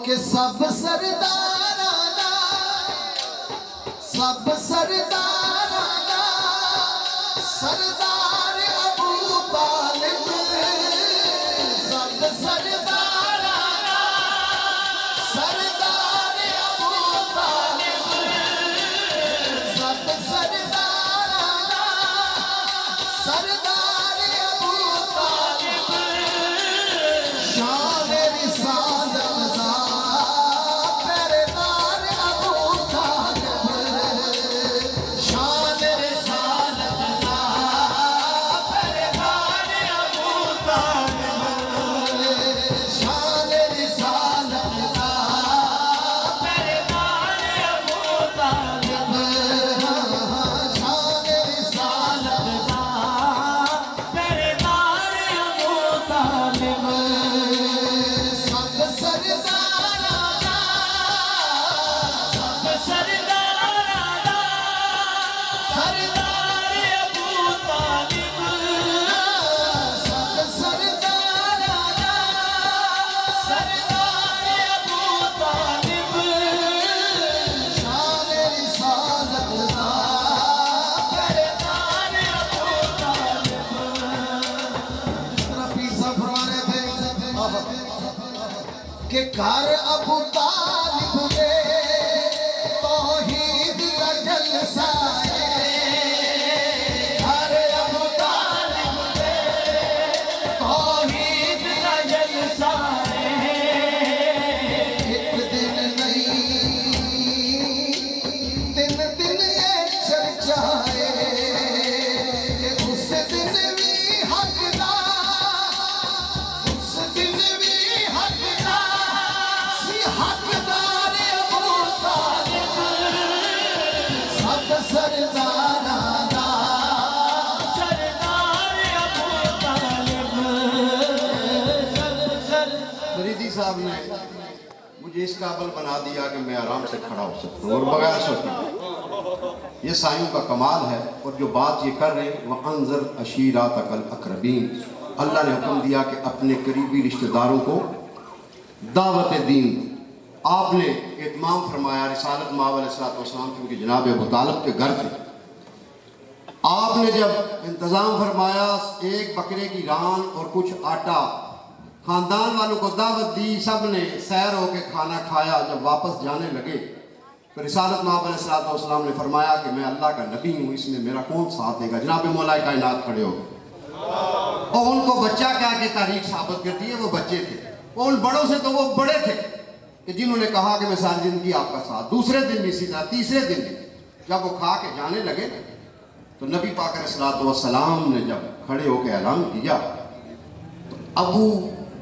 कि सब सरदारा सरदार अबू तालिब सब सरदारा सरदार अबू तालिब सब सरदारा सरदार अबू तालिब शान रिसालत दा पहरेदार अबू तालिब शान रिसालत दा पहरेदार अबू तालिब शान रिसालत दा पहरेदार अबू तालिब शान रिसालत दा पहरेदार अबू तालिब सब सरदारा सब सरदारा सरदार अबू तालिब सब सरदारा सरदार अबू तालिब शान रिसालत दा पहरेदार अबू तालिब। जिस तरह पीर साहब फरमा रहे थे कि घर अबू तालिब में तौहीद का जलसा है घर अबू तालिब में तौहीद का जलसा है एक दिन नहीं 3 दिन ये चर्चा है कि उस दिन भी हकदार उस दिन भी हकदार सी हकदार अबू तालिब सब सरदारा दा सरदार अबू तालिब फरीदी साहब ने मुझे इस काबिल बना दिया कि मैं आराम से खड़ा हो सकता हूँ और बगैर सोचे। ये साइयों का कमाल है। और जो बात ये कर रहे हैं वह अंजर अशीरातकल अकरबीन, अल्लाह ने हुक्म दिया कि अपने करीबी रिश्तेदारों को दावत दीन। आपने इत्माम फरमाया रिसालत माव अलैहिस्सलाम क्योंकि जनाब अबू तालिब के घर थे। आपने जब इंतज़ाम फरमाया एक बकरे की रान और कुछ आटा खानदान वालों को दावत दी, सब ने सैर होकर खाना खाया। जब वापस जाने लगे तो रिसालत माव अलैहिस्सलाम ने फरमाया कि मैं अल्लाह का नबी हूँ, इसमें मेरा कौन साथ देगा। जनाब मौला कायनात खड़े हो गए और उनको बच्चा क्या कि तारीख साबित करती है वो बच्चे थे। वो उन बड़ों से तो वो बड़े थे कि जिन्होंने कहा कि मैं सारी जिंदगी आपका साथ। दूसरे दिन भी इसी तरह, तीसरे दिन भी जब वो खा के जाने लगे तो नबी पाक अलैहिस्सलाम ने जब खड़े होकर ऐलान किया तो अबू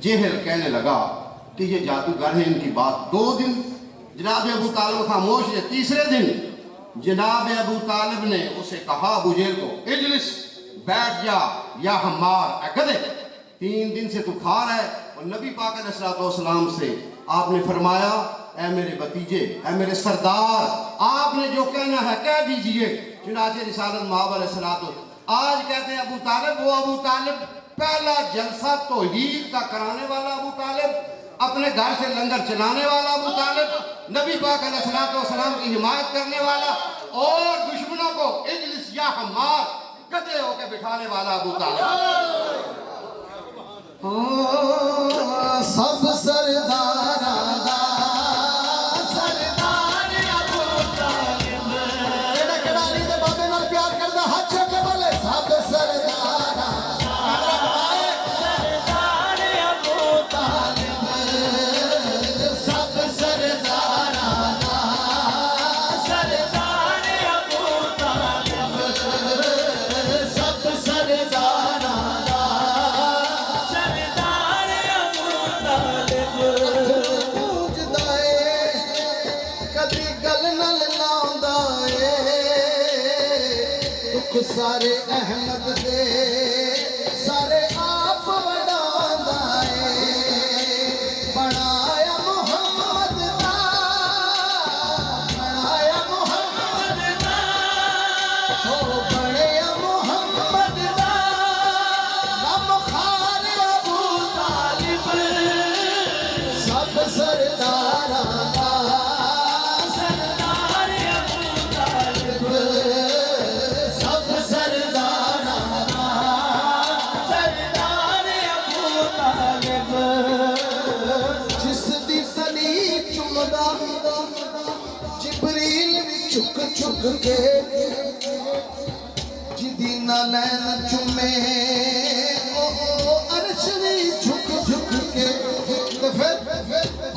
जेहल कहने लगा कि ये जादूगर है, इनकी बात। 2 दिन जनाब अबू तालिब खामोश है। तीसरे दिन जनाब अबू तालिब ने उसे कहा अबू जेहल को, इजलिस बैठ जा या हमार गधे, 3 दिन से तू खा रहा है। और नबी पाक अलैहिस्सलाम से आपने फरमाया ऐ मेरे भतीजे, ऐ मेरे सरदार, आपने जो कहना है कह दीजिए। चुनाचे रिसालत माव अलैहिस्सलाम आज कहते हैं अबू तालिब, वो अबू तालिब पहला जलसा तौहीद का कराने वाला अबू तालिब, अपने घर से लंगर चलाने वाला अबू तालिब, नबी पाक अलैहिस्सलाम की हिमायत करने वाला और दुश्मनों को इजलिस या हमार गधे होकर बिठाने वाला अबू तालिब। सब सरदारा दा सरदार अबू तालिब केड़ा केड़ा अली दे बाबे नाल प्यार करदा हाथ चुक के बोले सब सरदारा सरदार अबू तालिब सब सरदारा दा सरदार अबू तालिब सब सरदारा दा सरदार अबू तालिब पूजदा ए कदी गल नाल लाउंदा ए दुख सारे अहमद दे सारे आप वडांदा ए बनाया मुहम्मद दा बनाया मुहम्मद दा हो बनया मुहम्मद दा गम खार अबू तालिब सब सरदारा सरदार अबू तालिब सब सरदारा सरदार अबू तालिब जिस दी सनी चुमदा जिबरील भी झुक झुक के जिदी ना नैन चुमे ओ अर्श भी झुक झुक के तो फिर